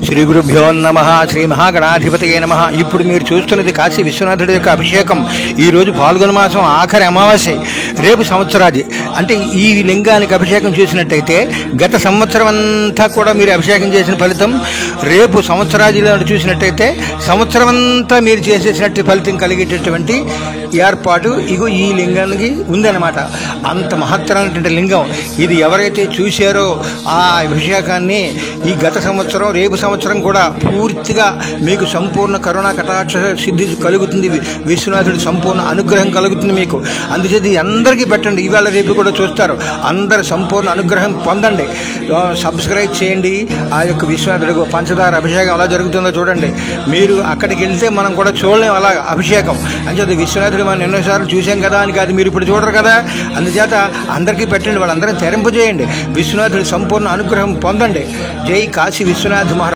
శ్రీ గురుభ్యో నమః. శ్రీ మహాగణాధిపతయే నమః. ఇప్పుడు మీరు చూస్తున్నది కాశీ విశ్వనాథుడి యొక్క అభిషేకం. ఈరోజు పాల్గొన మాసం ఆఖరి అమావాస్య. రేపు సంవత్సరాది అంటే ఈ లింగానికి అభిషేకం చేసినట్టయితే గత సంవత్సరం అంతా కూడా మీరు అభిషేకం చేసిన ఫలితం, రేపు సంవత్సరాదిలో చూసినట్టయితే సంవత్సరం అంతా మీరు చేసేసినట్టు ఫలితం కలిగేటటువంటి ఏర్పాటు ఇగో ఈ లింగానికి ఉందన్నమాట. అంత మహత్తరమైనటువంటి లింగం ఇది. ఎవరైతే చూశారో ఆ అభిషేకాన్ని ఈ గత సంవత్సరం రేపు సంవత్సరం కూడా పూర్తిగా మీకు సంపూర్ణ కరుణా కటాక్ష సిద్ధి కలుగుతుంది. విశ్వనాథుడి సంపూర్ణ అనుగ్రహం కలుగుతుంది మీకు. అందుచేత అందరికీ పెట్టండి. ఇవాళ రేపు కూడా చూస్తారు. అందరు సంపూర్ణ అనుగ్రహం పొందండి. సబ్స్క్రైబ్ చేయండి. ఆ యొక్క విశ్వనాథుడికి పంచదార అభిషేకం ఎలా జరుగుతుందో చూడండి. మీరు అక్కడికి వెళ్తే మనం కూడా చూడలేం అలా అభిషేకం. అంచేత విశ్వనాథుడు మనం ఎన్నోసార్లు చూసాం కదా అని కాదు, మీరు ఇప్పుడు చూడరు కదా. అందుచేత అందరికీ పెట్టండి. వాళ్ళందరినీ తెరింపజేయండి. విశ్వనాథుడి సంపూర్ణ అనుగ్రహం పొందండి. జై కాశీ విశ్వనాథ్ మహారాజ్.